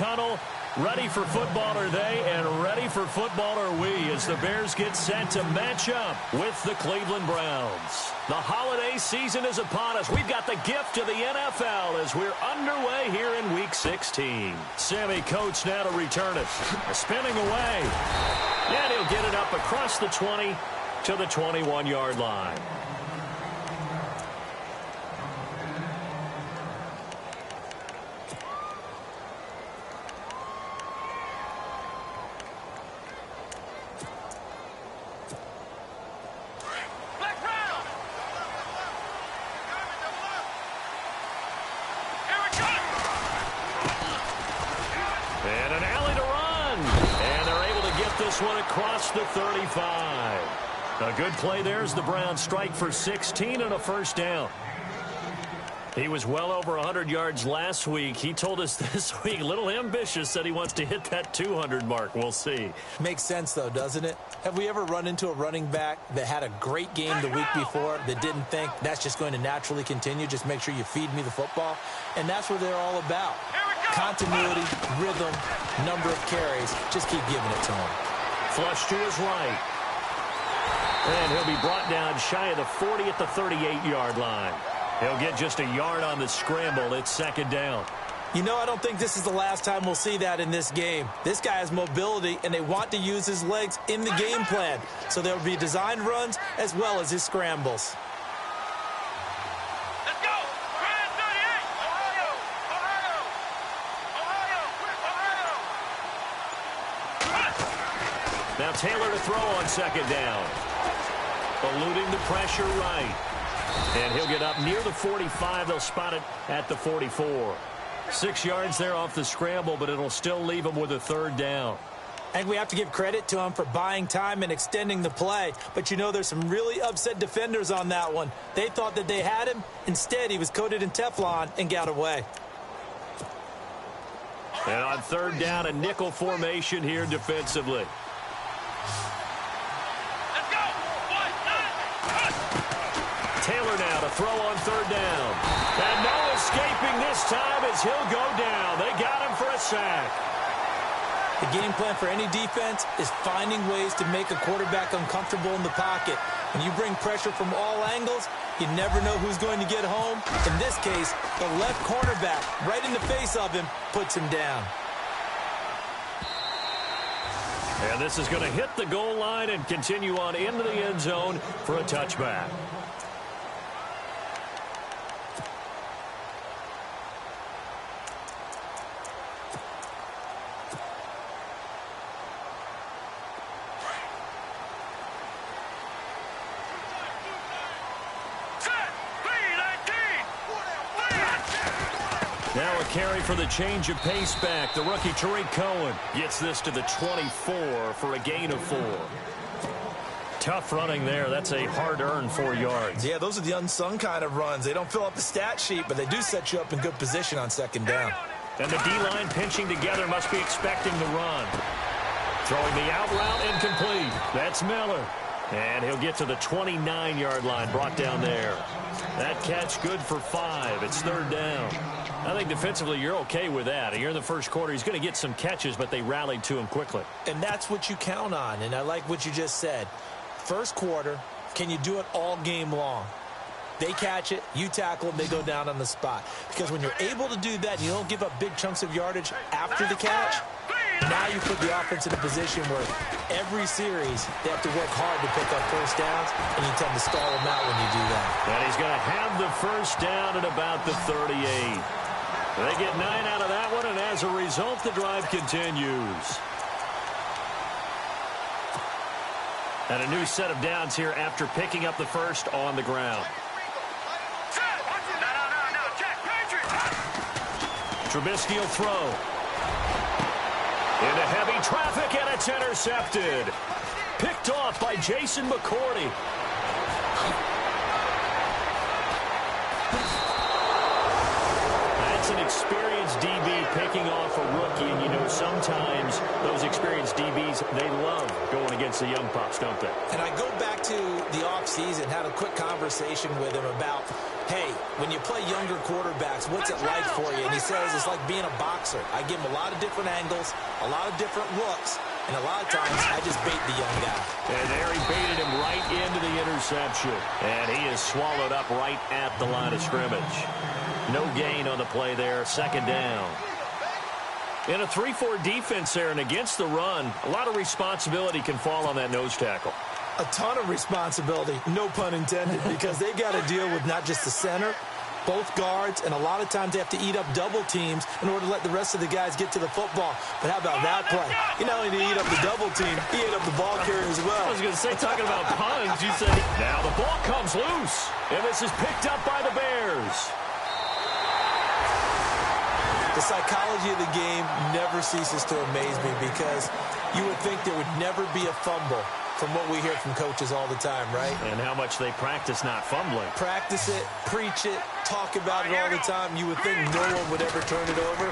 tunnel. Ready for football are they, and ready for football are we as the Bears get set to match up with the Cleveland Browns. The holiday season is upon us. We've got the gift of the NFL as we're underway here in Week 16. Sammy Coates now to return it. Spinning away. And he'll get it up across the 20 to the 21-yard line. One across the 35. A good play there as the Browns strike for 16 and a first down. He was well over 100 yards last week. He told us this week, a little ambitious, said he wants to hit that 200 mark. We'll see. Makes sense, though, doesn't it? Have we ever run into a running back that had a great game the week before that didn't think that's just going to naturally continue? Just make sure you feed me the football. And that's what they're all about. Continuity, rhythm, number of carries. Just keep giving it to him. Flush to his right. And he'll be brought down shy of the 40 at the 38-yard line. He'll get just a yard on the scramble. It's second down. You know, I don't think this is the last time we'll see that in this game. This guy has mobility, and they want to use his legs in the game plan. So there will be designed runs as well as his scrambles. Now Taylor to throw on second down. Eluding the pressure right. And he'll get up near the 45. They'll spot it at the 44. 6 yards there off the scramble, but it'll still leave him with a third down. I think we have to give credit to him for buying time and extending the play. But, you know, there's some really upset defenders on that one. They thought that they had him. Instead, he was coated in Teflon and got away. And on third down, a nickel formation here defensively. Taylor now to throw on third down. And no escaping this time as he'll go down. They got him for a sack. The game plan for any defense is finding ways to make a quarterback uncomfortable in the pocket. When you bring pressure from all angles, you never know who's going to get home. In this case, the left cornerback, right in the face of him, puts him down. And this is going to hit the goal line and continue on into the end zone for a touchback. Now a carry for the change of pace back. The rookie Tariq Cohen gets this to the 24 for a gain of 4. Tough running there. That's a hard-earned 4 yards. Yeah, those are the unsung kind of runs. They don't fill up the stat sheet, but they do set you up in good position on second down. And the D-line pinching together must be expecting the run. Throwing the out route incomplete. That's Miller. And he'll get to the 29-yard line, brought down there. That catch good for 5. It's third down. I think defensively you're okay with that. Here in the first quarter, he's going to get some catches, but they rallied to him quickly. And that's what you count on, and I like what you just said. First quarter, can you do it all game long? They catch it, you tackle them, they go down on the spot. Because when you're able to do that and you don't give up big chunks of yardage after the catch, now you put the offense in a position where every series they have to work hard to pick up first downs, and you tend to stall them out when you do that. And he's going to have the first down at about the 38. They get 9 out of that one, and as a result, the drive continues. And a new set of downs here after picking up the first on the ground. Trubisky will throw. Into heavy traffic, and it's intercepted. Picked off by Jason McCourty. That's an experienced DB picking off a rookie, and you know sometimes those experienced DBs, they love going against the young pups, don't they? And I go back to the offseason, had a quick conversation with him about hey, when you play younger quarterbacks, what's it like for you? And he says it's like being a boxer. I give him a lot of different angles, a lot of different looks, and a lot of times I just bait the young guy. And there he baited him right into the interception. And he is swallowed up right at the line of scrimmage. No gain on the play there, second down. In a 3-4 defense there and against the run, a lot of responsibility can fall on that nose tackle. A ton of responsibility, no pun intended, because they got to deal with not just the center, both guards, and a lot of times they have to eat up double teams in order to let the rest of the guys get to the football. But how about that play? You not only did he eat up the double team, he ate up the ball carrier as well. I was going to say, talking about puns, you said, now the ball comes loose, and this is picked up by the Bears. The psychology of the game never ceases to amaze me because you would think there would never be a fumble from what we hear from coaches all the time, right? And how much they practice not fumbling. Practice it, preach it, talk about it all the time. You would think no one would ever turn it over.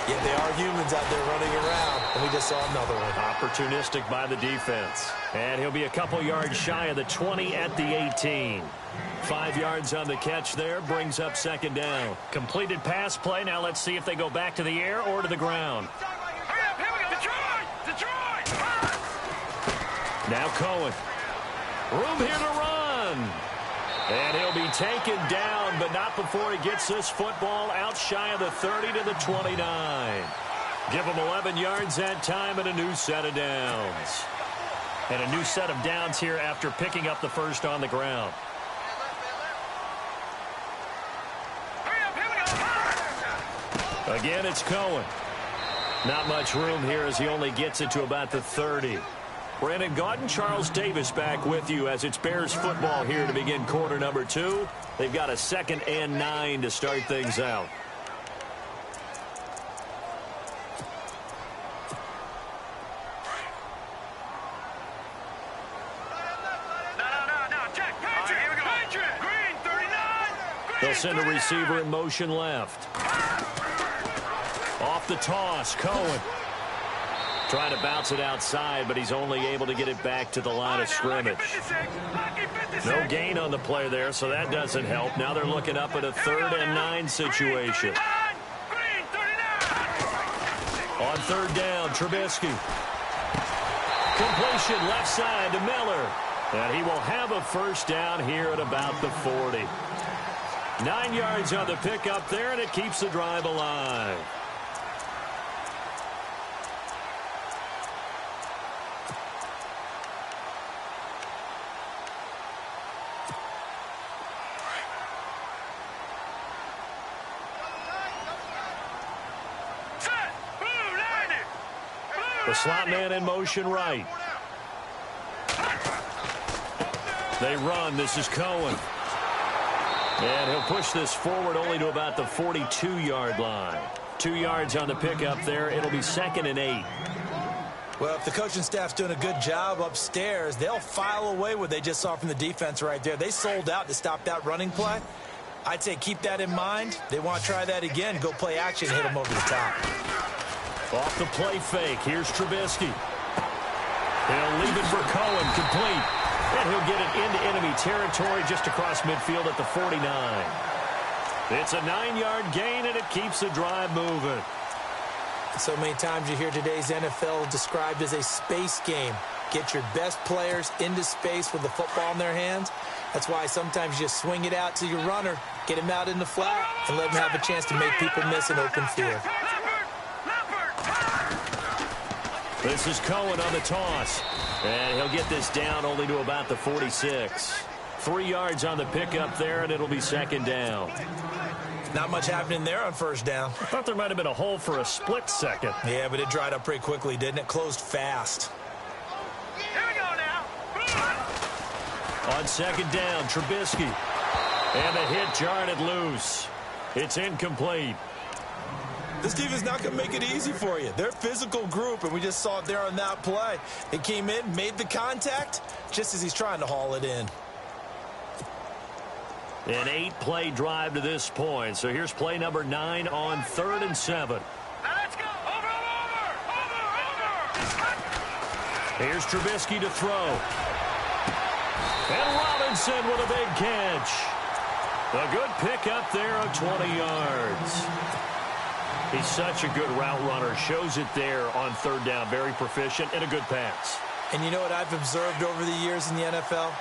Yet they are humans out there running around, and we just saw another one. Opportunistic by the defense. And he'll be a couple yards shy of the 20 at the 18. 5 yards on the catch there, brings up second down. Completed pass play. Now let's see if they go back to the air or to the ground. Now Cohen. Room here to run. And he'll be taken down, but not before he gets this football out shy of the 30 to the 29. Give him 11 yards that time and a new set of downs. And a new set of downs here after picking up the first on the ground. Again, it's Cohen. Not much room here as he only gets it to about the 30. Brandon Gaudin, Charles Davis back with you as it's Bears football here to begin quarter number 2. They've got a 2nd and 9 to start things out. They'll send a receiver in motion left. Off the toss, Cohen. Trying to bounce it outside, but he's only able to get it back to the line of scrimmage. No gain on the play there, so that doesn't help. Now they're looking up at a 3rd and 9 situation. On 3rd down, Trubisky. Completion left side to Miller. And he will have a first down here at about the 40. 9 yards on the pickup there, and it keeps the drive alive. The slot man in motion right. They run. This is Cohen. And he'll push this forward only to about the 42-yard line. 2 yards on the pickup there. It'll be 2nd and 8. Well, if the coaching staff's doing a good job upstairs, they'll file away what they just saw from the defense right there. They sold out to stop that running play. I'd say keep that in mind. They want to try that again. Go play action, hit them over the top. Off the play fake. Here's Trubisky. He'll leave it for Cohen, complete. And he'll get it into enemy territory just across midfield at the 49. It's a 9-yard gain, and it keeps the drive moving. So many times you hear today's NFL described as a space game. Get your best players into space with the football in their hands. That's why sometimes you just swing it out to your runner, get him out in the flat, and let him have a chance to make people miss an open field. This is Cohen on the toss. And he'll get this down only to about the 46. 3 yards on the pickup there, and it'll be 2nd down. Not much happening there on 1st down. I thought there might have been a hole for a split second. Yeah, but it dried up pretty quickly, didn't it? Closed fast. Here we go now. On 2nd down, Trubisky. And the hit jarred it loose. It's incomplete. This team is not going to make it easy for you. They're a physical group, and we just saw it there on that play. He came in, made the contact, just as he's trying to haul it in. An 8-play drive to this point. So here's play number 9 on 3rd and 7. Now let's go. Over. Here's Trubisky to throw. And Robinson with a big catch. A good pickup there of 20 yards. He's such a good route runner. Shows it there on third down. Very proficient and a good pass. And you know what I've observed over the years in the NFL?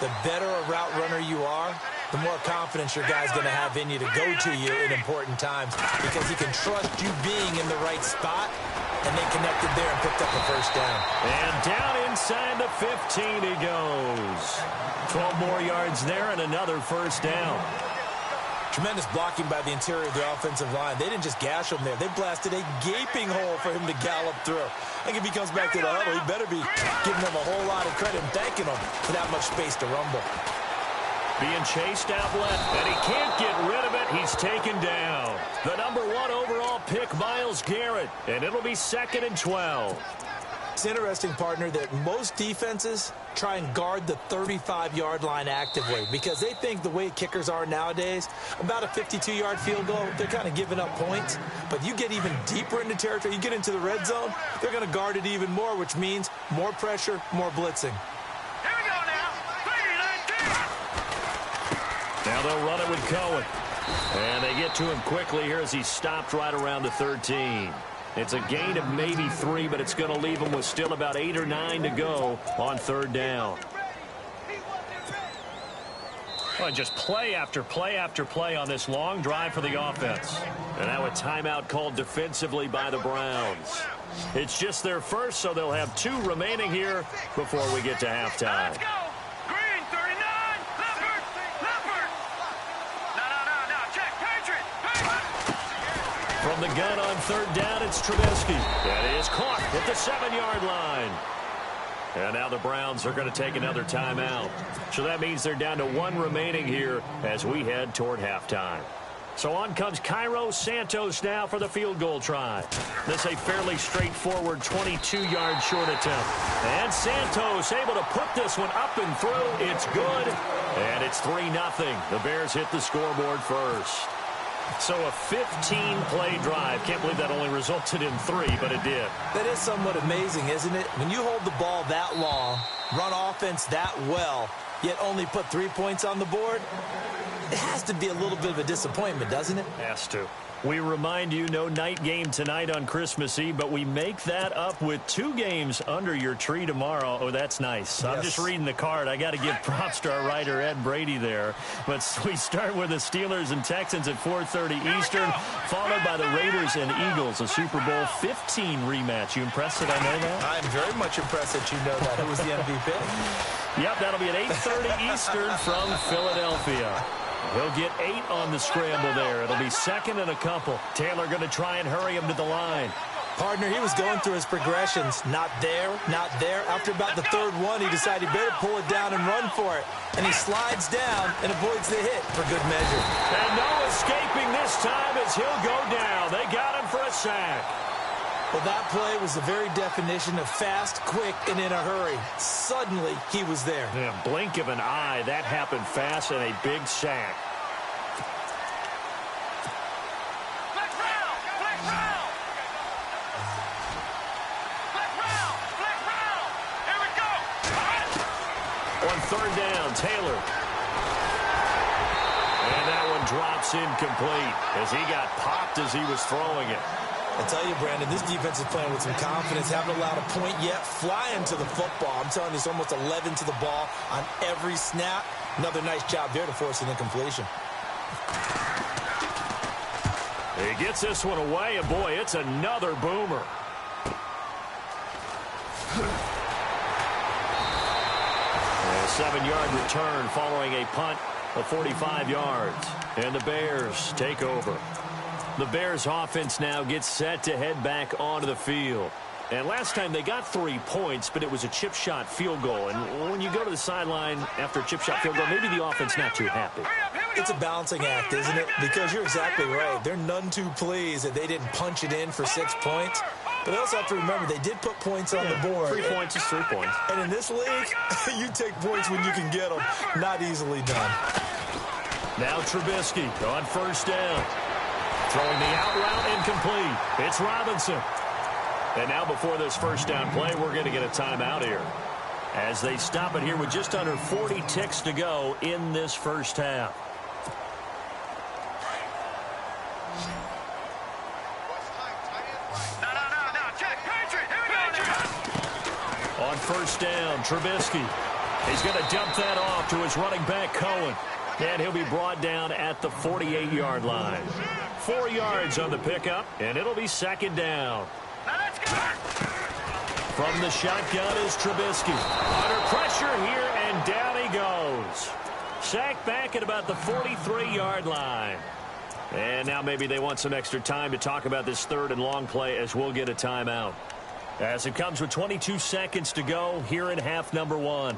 The better a route runner you are, the more confidence your guy's going to have in you to go to you in important times because he can trust you being in the right spot, and they connected there and picked up a first down. And down inside the 15 he goes. 12 more yards there and another first down. Tremendous blocking by the interior of the offensive line. They didn't just gash him there. They blasted a gaping hole for him to gallop through. I think if he comes back to the huddle, he better be giving them a whole lot of credit and thanking them for that much space to rumble. Being chased out left, and he can't get rid of it. He's taken down. The number 1 overall pick, Myles Garrett, and it'll be 2nd and 12. It's interesting, partner, that most defenses try and guard the 35-yard line actively because they think the way kickers are nowadays, about a 52-yard field goal, they're kind of giving up points. But you get even deeper into territory, you get into the red zone, they're going to guard it even more, which means more pressure, more blitzing. Here we go now. 3-19. Now they'll run it with Cohen. And they get to him quickly here as he stopped right around the 13. It's a gain of maybe 3, but it's going to leave him with still about 8 or 9 to go on third down. Well, just play after play after play on this long drive for the offense. And now a timeout called defensively by the Browns. It's just their first, so they'll have 2 remaining here before we get to halftime. Let's go. Green, 39. Leopard. No. Check. Patriot. From the gun on third down, it's Trubisky. That is caught at the 7-yard line. And now the Browns are going to take another timeout. So that means they're down to 1 remaining here as we head toward halftime. So on comes Cairo Santos now for the field goal try. This a fairly straightforward 22-yard short attempt. And Santos able to put this one up and through. It's good. And it's 3-0. The Bears hit the scoreboard first. So a 15-play drive. Can't believe that only resulted in 3, but it did. That is somewhat amazing, isn't it? When you hold the ball that long, run offense that well, yet only put 3 points on the board, it has to be a little bit of a disappointment, doesn't it? Has to. We remind you, no night game tonight on Christmas Eve, but we make that up with 2 games under your tree tomorrow. Oh, that's nice. Yes. I'm just reading the card. I got to give props to our writer, Ed Brady, there. But we start with the Steelers and Texans at 4:30 Eastern, followed by the Raiders and Eagles, a Super Bowl 15 rematch. You impressed that I know that? I'm very much impressed that you know that. Who was the MVP? Yep, that'll be at 8:30 Eastern from Philadelphia. He'll get 8 on the scramble there. It'll be 2nd and a couple. Taylor going to try and hurry him to the line. Partner, he was going through his progressions. Not there, not there. After about the 3rd one, he decided he better pull it down and run for it. And he slides down and avoids the hit for good measure. And no escaping this time as he'll go down. They got him for a sack. Well, that play was the very definition of fast, quick, and in a hurry. Suddenly, he was there. Yeah, blink of an eye. That happened fast and a big sack. Flex round. Here we go. On third down, Taylor. And that one drops incomplete as he got popped as he was throwing it. I tell you, Brandon, this defense is playing with some confidence. Haven't allowed a point yet. Flying to the football. I'm telling you, it's almost 11 to the ball on every snap. Another nice job there to force an incompletion. He gets this one away, and boy, it's another boomer. A 7-yard return following a punt of 45 yards. And the Bears take over. The Bears offense now gets set to head back onto the field. And last time they got 3 points, but it was a chip shot field goal. And when you go to the sideline after a chip shot field goal, maybe the offense not too happy. It's a balancing act, isn't it? Because you're exactly right. They're none too pleased that they didn't punch it in for 6 points. But they also have to remember they did put points on the board. 3 points is 3 points. And in this league, you take points when you can get them. Not easily done. Now Trubisky on first down. Throwing the out route incomplete. It's Robinson. And now before this first down play, we're going to get a timeout here. As they stop it here with just under 40 ticks to go in this first half. On first down, Trubisky. He's going to dump that off to his running back, Cohen. And he'll be brought down at the 48-yard line. 4 yards on the pickup, and it'll be second down. Now let's go. From the shotgun is Trubisky. Under pressure here, and down he goes. Sacked back at about the 43-yard line. And now maybe they want some extra time to talk about this third and long play as we'll get a timeout. As it comes with 22 seconds to go here in half number 1.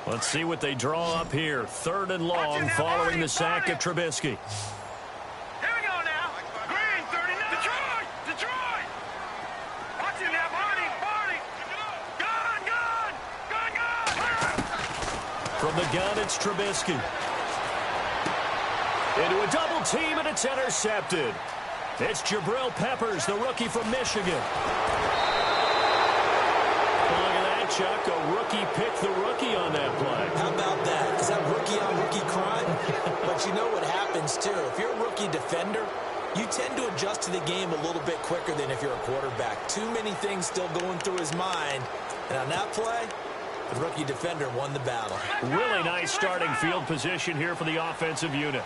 Let's see what they draw up here. Third and long following the sack of Trubisky. Here we go now. Green, 39. Detroit. Watch him now, Barney. Gun. From the gun, it's Trubisky. Into a double team, and it's intercepted. It's Jabril Peppers, the rookie from Michigan. Look at that, Chuck. A rookie picked the rookie on that play. How about that? Is that rookie-on-rookie crime? But you know what happens, too. If you're a rookie defender, you tend to adjust to the game a little bit quicker than if you're a quarterback. Too many things still going through his mind. And on that play, the rookie defender won the battle. Really nice starting field position here for the offensive unit.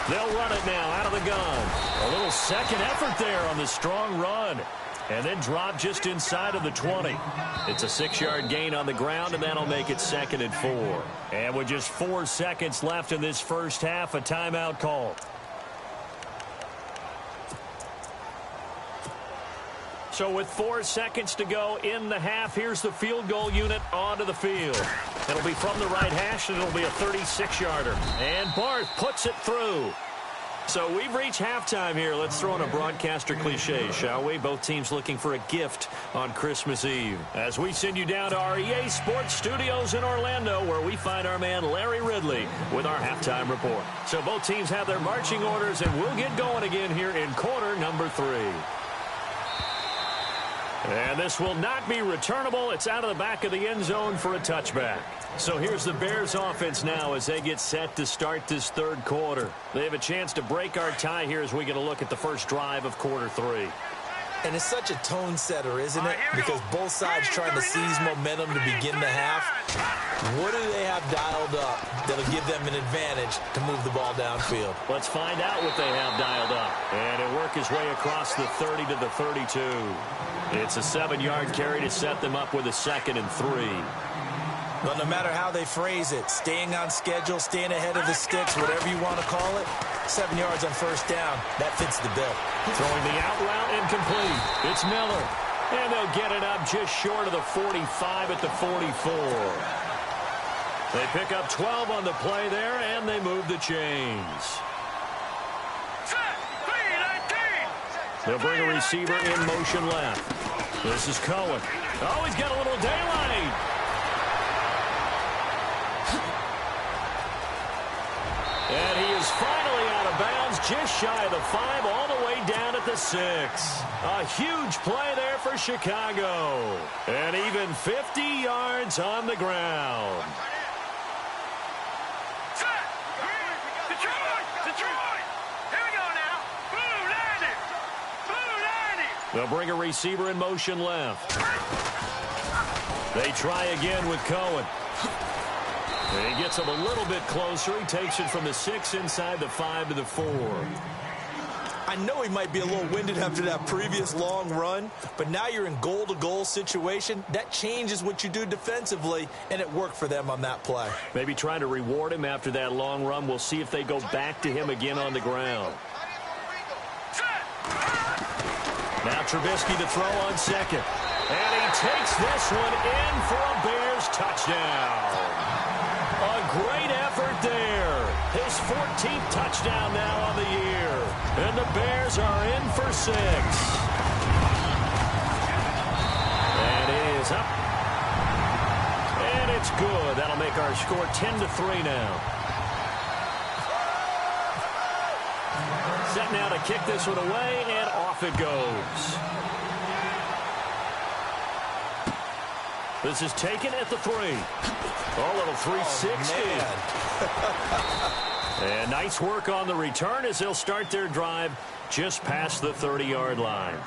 They'll run it now out of the gun. A little second effort there on the strong run. And then drop just inside of the 20. It's a 6-yard gain on the ground, and that'll make it second and 4. And with just 4 seconds left in this first half, a timeout call. So with 4 seconds to go in the half, here's the field goal unit onto the field. It'll be from the right hash, and it'll be a 36-yarder. And Barth puts it through. So we've reached halftime here. Let's throw in a broadcaster cliche, shall we? Both teams looking for a gift on Christmas Eve. As we send you down to our EA Sports Studios in Orlando, where we find our man Larry Ridley with our halftime report. So both teams have their marching orders, and we'll get going again here in quarter number 3. And this will not be returnable. It's out of the back of the end zone for a touchback. So here's the Bears offense now as they get set to start this third quarter. They have a chance to break our tie here as we get a look at the first drive of quarter 3. And it's such a tone setter, isn't it? Because both sides trying to seize momentum to begin the half. What do they have dialed up that'll give them an advantage to move the ball downfield? Let's find out what they have dialed up. And it'll work his way across the 30 to the 32. It's a 7-yard carry to set them up with a 2nd and 3. But no matter how they phrase it, staying on schedule, staying ahead of the sticks, whatever you want to call it, 7 yards on first down, that fits the bill. Throwing the out route incomplete. It's Miller. And they'll get it up just short of the 45 at the 44. They pick up 12 on the play there, and they move the chains. They'll bring a receiver in motion left. This is Cohen. Oh, he's got a little daylight. And he is finally out of bounds, just shy of the 5, all the way down at the 6. A huge play there for Chicago. And even 50 yards on the ground. Detroit! Here we go now. Blue landing! They'll bring a receiver in motion left. They try again with Cohen. He gets him a little bit closer. He takes it from the 6 inside the 5 to the 4. I know he might be a little winded after that previous long run, but now you're in goal-to-goal situation. That changes what you do defensively, and it worked for them on that play. Maybe trying to reward him after that long run. We'll see if they go back to him again on the ground. Now Trubisky to throw on 2nd. And he takes this one in for a Bears touchdown. A great effort there. His 14th touchdown now on the year. And the Bears are in for 6. And it is up. And it's good. That'll make our score 10-3 now. Set now to kick this one away, and off it goes. This is taken at the 3. Oh, little 360. And nice work on the return as they'll start their drive just past the 30-yard line.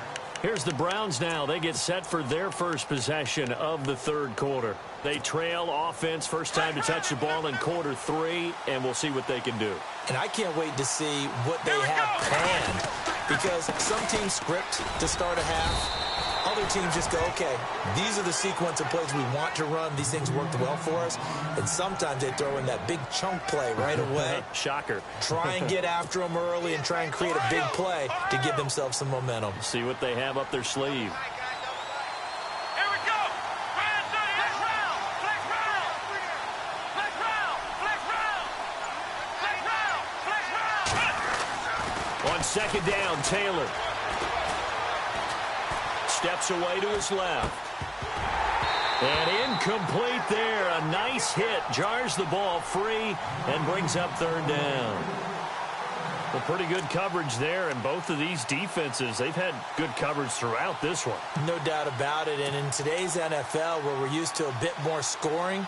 Here's the Browns now. They get set for their first possession of the third quarter. They trail offense, first time to touch the ball in quarter 3, and we'll see what they can do. And I can't wait to see what they have planned, because some teams script to start a half. Other teams just go, okay, these are the sequence of plays we want to run. These things worked well for us. And sometimes they throw in that big chunk play right away. Shocker. Try and get after them early and try and create a big play to give themselves some momentum. See what they have up their sleeve. Here we go. Flex round. Flex round. Flex round. Flex round. Flex round. Flex round. On second down, Taylor steps away to his left. And incomplete there. A nice hit. Jars the ball free and brings up third down. Well, pretty good coverage there. And both of these defenses, they've had good coverage throughout this one. No doubt about it. And in today's NFL, where we're used to a bit more scoring,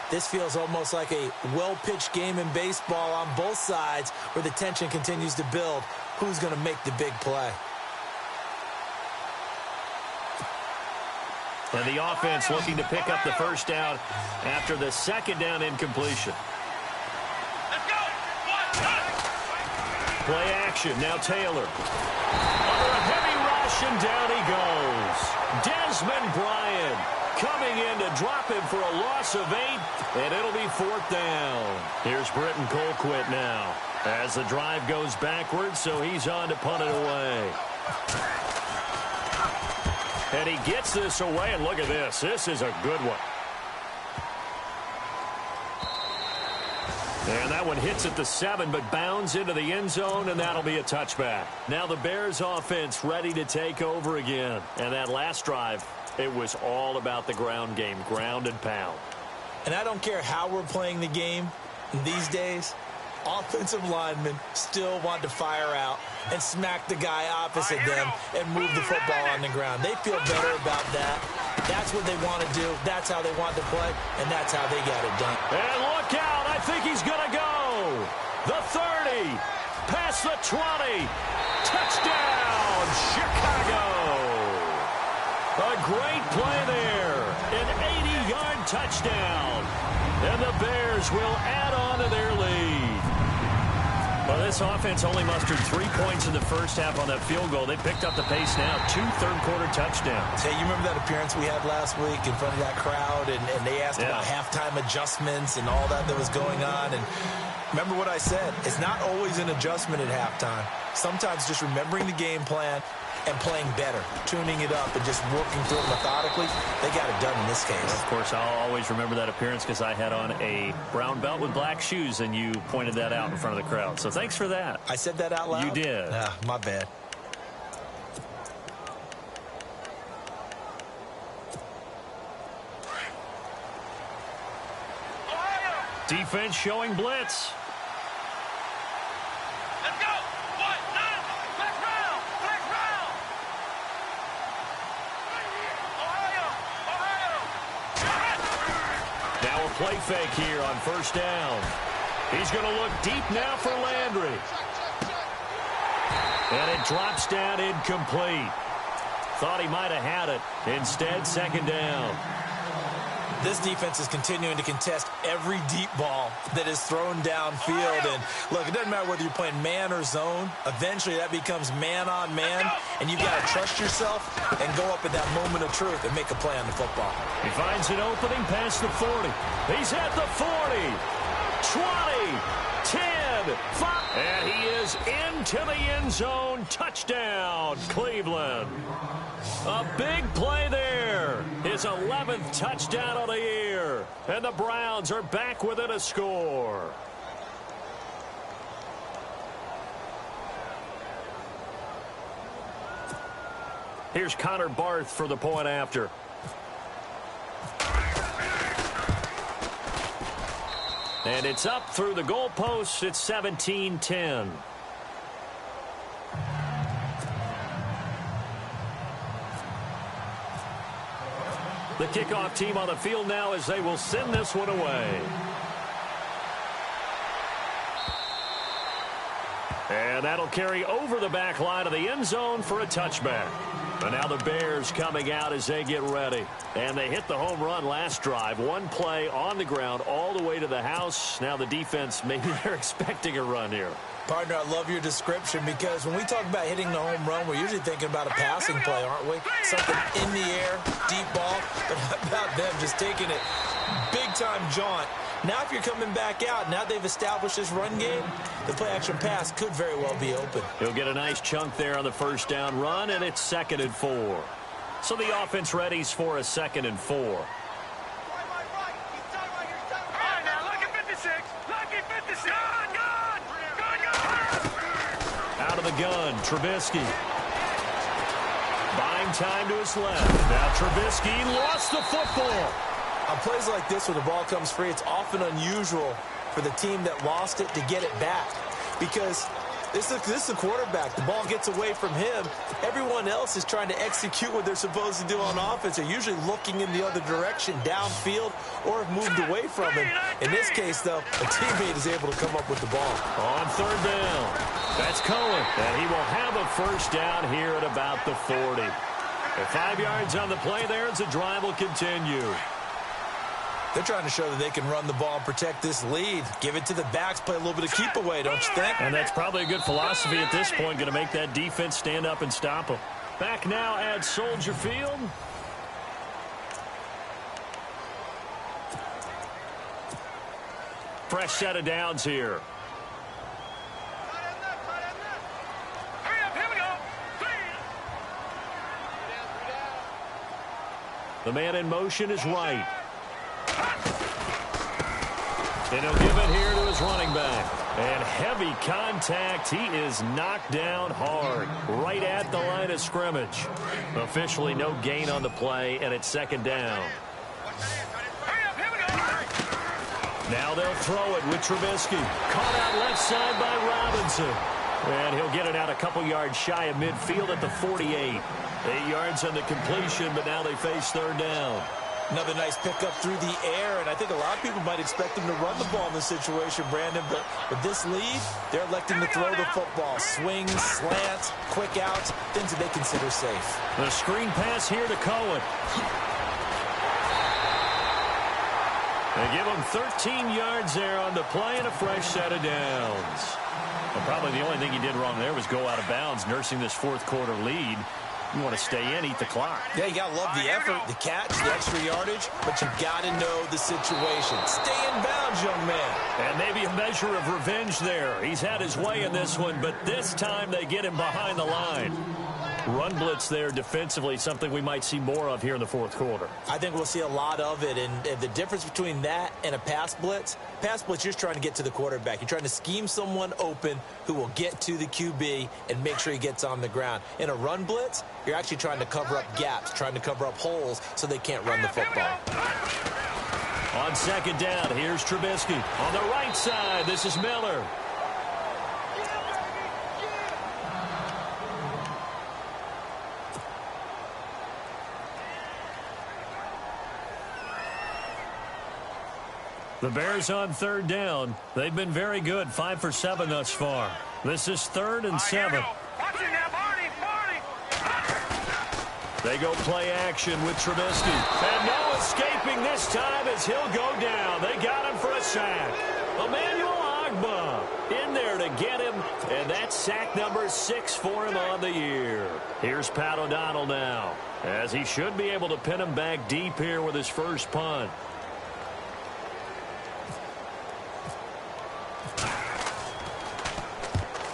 this feels almost like a well-pitched game in baseball on both sides, where the tension continues to build. Who's going to make the big play? And the offense looking to pick up the first down after the second down incompletion. Let's go. Play action. Now Taylor. Under a heavy rush, and down he goes. Desmond Bryant coming in to drop him for a loss of 8, and it'll be fourth down. Here's Britton Colquitt now as the drive goes backwards, so he's on to punt it away. And he gets this away, and look at this. This is a good one. And that one hits at the 7, but bounds into the end zone, and that'll be a touchback. Now the Bears offense ready to take over again. And that last drive, it was all about the ground game, ground and pound. And I don't care how we're playing the game these days, offensive linemen still want to fire out and smack the guy opposite them and move the football on the ground. They feel better about that. That's what they want to do. That's how they want to play, and that's how they got it done. And look out. I think he's going to go. The 30, past the 20. Touchdown, Chicago. A great play there. An 80-yard touchdown. And the Bears will add on to their lead. Well, this offense only mustered 3 points in the first half on that field goal. They picked up the pace now. 2 third-quarter touchdowns. Hey, you remember that appearance we had last week in front of that crowd, and they asked about halftime adjustments and all that was going on. And remember what I said. It's not always an adjustment at halftime. Sometimes just remembering the game plan and playing better, tuning it up and just working through it methodically. They got it done in this case. Of course, I'll always remember that appearance because I had on a brown belt with black shoes, and you pointed that out in front of the crowd. So thanks for that. I said that out loud? You did. Ah, my bad. Defense showing blitz. Let's go. Flex round. Flex round. Ohio. Now a play fake here on first down. He's going to look deep now for Landry. And it drops down incomplete. Thought he might have had it. Instead, second down. This defense is continuing to contest every deep ball that is thrown downfield. And look, it doesn't matter whether you're playing man or zone. Eventually, that becomes man on man, and you've got to trust yourself and go up at that moment of truth and make a play on the football. He finds an opening past the 40. He's at the 40, 20, 10, 5, and he is into the end zone. Touchdown, Cleveland. A big play there. His 11th touchdown of the year. And the Browns are back within a score. Here's Connor Barth for the point after. And it's up through the goalposts. It's 17-10. The kickoff team on the field now as they will send this one away. And that'll carry over the back line of the end zone for a touchback. And now the Bears coming out as they get ready. And they hit the home run last drive. One play on the ground all the way to the house. Now the defense, maybe they're expecting a run here. Partner, I love your description because when we talk about hitting the home run, we're usually thinking about a passing play, aren't we? Something in the air, deep ball. But how about them just taking it big-time jaunt? Now if you're coming back out, now they've established this run game, the play-action pass could very well be open. He'll get a nice chunk there on the first down run, and it's 2nd and 4. So the offense readies for a 2nd and 4. All right, now, lucky 56. Lucky 56. Good. Out of the gun, Trubisky. Buying time to his left. Now Trubisky lost the football. On plays like this where the ball comes free, it's often unusual for the team that lost it to get it back. Because this is the quarterback. The ball gets away from him. Everyone else is trying to execute what they're supposed to do on offense. They're usually looking in the other direction, downfield, or have moved away from him. In this case, though, a teammate is able to come up with the ball. On 3rd down, that's Cohen. And he will have a first down here at about the 40. At 5 yards on the play there as the drive will continue. They're trying to show that they can run the ball and protect this lead. Give it to the backs, play a little bit of keep away, don't you think? And that's probably a good philosophy at this point, going to make that defense stand up and stop them. Back now at Soldier Field. Fresh set of downs here. The man in motion is right. And he'll give it here to his running back. And heavy contact. He is knocked down hard right at the line of scrimmage. Officially no gain on the play, and it's 2nd down. Now they'll throw it with Trubisky. Caught out left side by Robinson. And he'll get it out a couple yards shy of midfield at the 48. 8 yards on the completion, but now they face 3rd down. Another nice pickup through the air, and I think a lot of people might expect them to run the ball in this situation, Brandon, but with this lead, they're electing to throw the football. Swings, slants, quick outs, things that they consider safe. The screen pass here to Cohen. They give him 13 yards there on the play and a fresh set of downs. Well, probably the only thing he did wrong there was go out of bounds, nursing this 4th quarter lead. You want to stay in, eat the clock. Yeah, you got to love the effort, the catch, the extra yardage, but you got to know the situation. Stay in bounds, young man. And maybe a measure of revenge there. He's had his way in this one, but this time they get him behind the line. Run blitz there defensively, something we might see more of here in the 4th quarter. I think we'll see a lot of it, and the difference between that and a pass blitz, you're just trying to get to the quarterback. You're trying to scheme someone open who will get to the QB and make sure he gets on the ground. In a run blitz, you're actually trying to cover up gaps, trying to cover up holes so they can't run the football. On 2nd down, here's Trubisky. On the right side, this is Miller. The Bears on 3rd down. They've been very good, 5 for 7 thus far. This is 3rd and 7. They go play action with Trubisky. And no escaping this time as he'll go down. They got him for a sack. Emmanuel Ogbah in there to get him. And that's sack number 6 for him on the year. Here's Pat O'Donnell now, as he should be able to pin him back deep here with his first punt.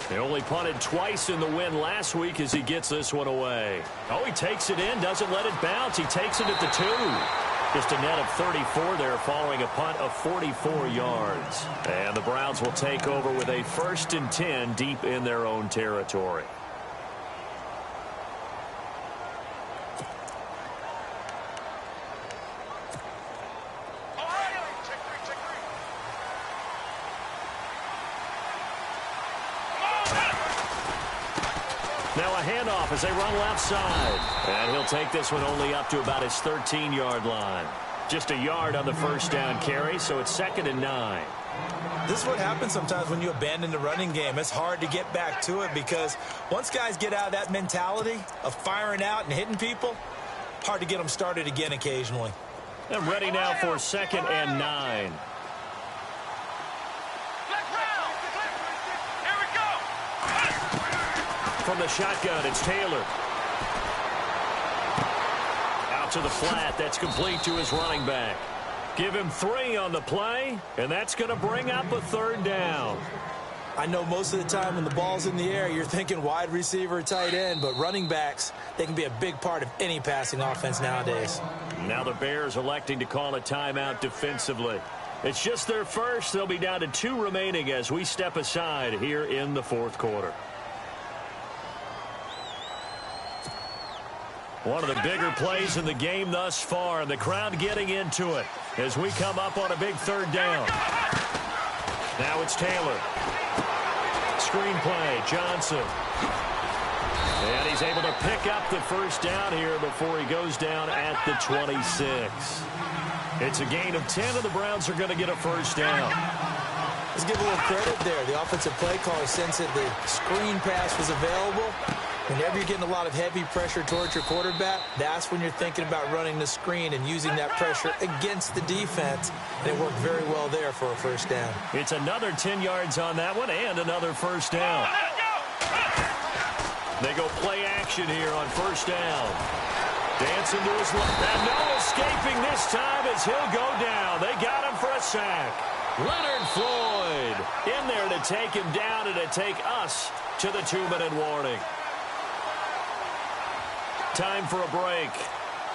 He only punted twice in the win last week as he gets this one away. Oh, he takes it in, doesn't let it bounce. He takes it at the 2. Just a net of 34 there following a punt of 44 yards. And the Browns will take over with a 1st and 10 deep in their own territory. Now a handoff as they run left side. And he'll take this one only up to about his 13-yard line. Just a yard on the first down carry, so it's 2nd and 9. This is what happens sometimes when you abandon the running game. It's hard to get back to it because once guys get out of that mentality of firing out and hitting people, hard to get them started again occasionally. And ready now for 2nd and 9. From the shotgun, it's Taylor. Out to the flat. That's complete to his running back. Give him 3 on the play, and that's going to bring up a 3rd down. I know most of the time when the ball's in the air, you're thinking wide receiver, tight end, but running backs, they can be a big part of any passing offense nowadays. Now the Bears electing to call a timeout defensively. It's just their first. They'll be down to 2 remaining as we step aside here in the 4th quarter. One of the bigger plays in the game thus far, and the crowd getting into it as we come up on a big 3rd down. Now it's Taylor. Screen play, Johnson. And he's able to pick up the 1st down here before he goes down at the 26. It's a gain of 10, and the Browns are going to get a 1st down. Let's give a little credit there. The offensive play caller sensed that the screen pass was available. Whenever you're getting a lot of heavy pressure towards your quarterback, that's when you're thinking about running the screen and using that pressure against the defense. And it worked very well there for a 1st down. It's another 10 yards on that one and another 1st down. They go play action here on 1st down. Dancing to his left. And no escaping this time as he'll go down. They got him for a sack. Leonard Floyd in there to take him down and to take us to the 2-minute warning. Time for a break.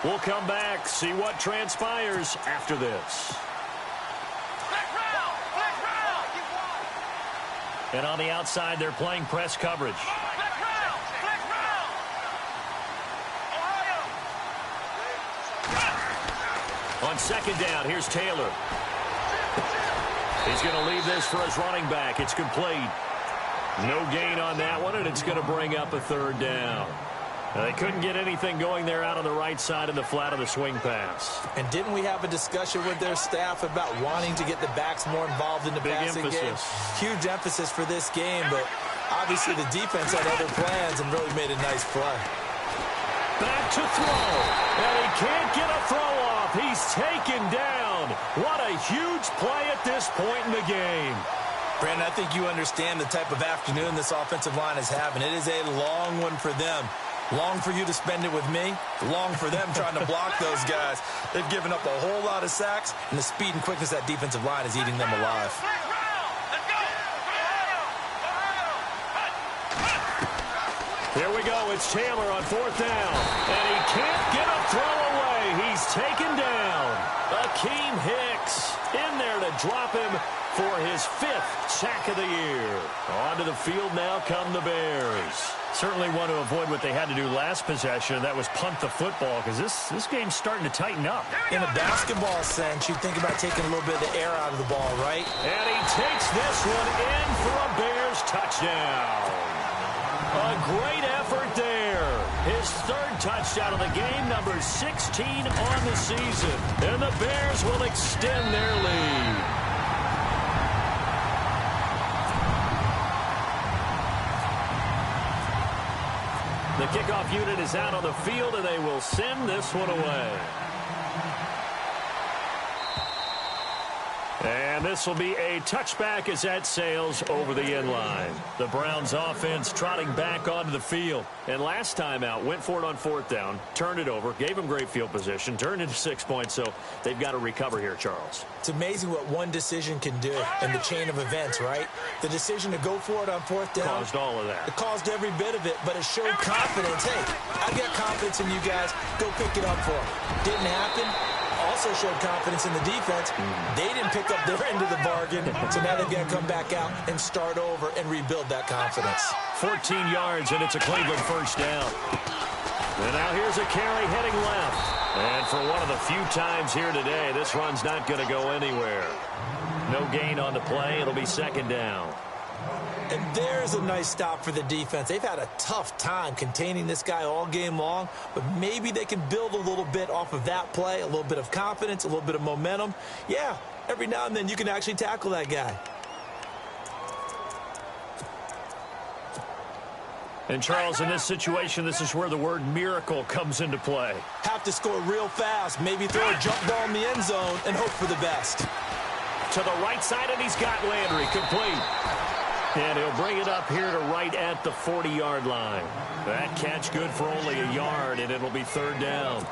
We'll come back, see what transpires after this. And on the outside, they're playing press coverage. On 2nd down, here's Taylor. He's going to leave this for his running back. It's complete. No gain on that one, and it's going to bring up a 3rd down. They couldn't get anything going there out on the right side in the flat of the swing pass. And didn't we have a discussion with their staff about wanting to get the backs more involved in the passing game? Huge emphasis for this game, but obviously the defense had other plans and really made a nice play. Back to throw, and he can't get a throw off. He's taken down. What a huge play at this point in the game. Brandon, I think you understand the type of afternoon this offensive line is having. It is a long one for them. Long for you to spend it with me. Long for them trying to block those guys. They've given up a whole lot of sacks, and the speed and quickness of that defensive line is eating them alive. Here we go. It's Taylor on 4th down. And he can't get a throw away. He's taken down. Akeem Hicks in there to drop him for his 5th sack of the year. Onto the field now come the Bears. Certainly want to avoid what they had to do last possession. That was punt the football because this game's starting to tighten up. In a basketball sense, you think about taking a little bit of the air out of the ball, right? And he takes this one in for a Bears touchdown. A great effort there. His 3rd touchdown of the game, number 16 on the season. And the Bears will extend their lead. The kickoff unit is out on the field, and they will send this one away. And this will be a touchback as that sails over the end line. The Browns offense trotting back onto the field. And last time out, went for it on 4th down, turned it over, gave them great field position, turned into 6 points, so they've got to recover here, Charles. It's amazing what one decision can do in the chain of events, right? The decision to go for it on 4th down. Caused all of that. It caused every bit of it, but it showed confidence. Hey, I've got confidence in you guys. Go pick it up for them. Didn't happen. Also showed confidence in the defense. They didn't pick up their end of the bargain, so now they've got to come back out and start over and rebuild that confidence. 14 yards, and it's a Cleveland 1st down. And now here's a carry heading left. And for one of the few times here today, this run's not going to go anywhere. No gain on the play. It'll be 2nd down. And there's a nice stop for the defense. They've had a tough time containing this guy all game long, but maybe they can build a little bit off of that play, a little bit of confidence, a little bit of momentum. Yeah, Every now and then you can actually tackle that guy. And, Charles, in this situation, this is where the word miracle comes into play. Have to score real fast, maybe throw a jump ball in the end zone and hope for the best. To the right side, and he's got Landry complete. And he'll bring it up here to right at the 40-yard line. That catch good for only a yard, and it'll be third down.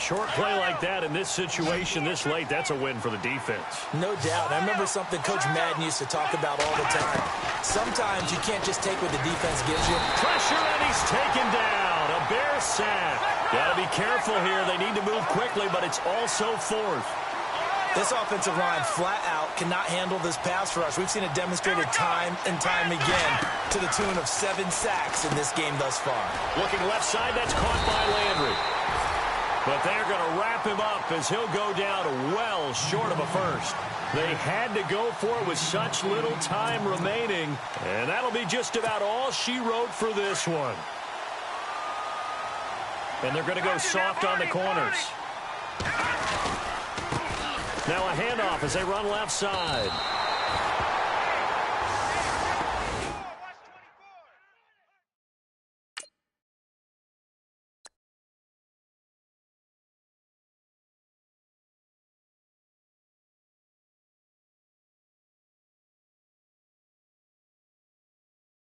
Short play like that in this situation this late, that's a win for the defense. No doubt. I remember something Coach Madden used to talk about all the time. Sometimes you can't just take what the defense gives you. Pressure, and he's taken down. A Bears sack. Got to be careful here. They need to move quickly, but it's also fourth. This offensive line flat out cannot handle this pass rush. We've seen it demonstrated time and time again to the tune of 7 sacks in this game thus far. Looking left side, that's caught by Landry. But they're going to wrap him up as he'll go down well short of a first. They had to go for it with such little time remaining, and that'll be just about all she wrote for this one. And they're going to go soft on the corners. Now a handoff as they run left side.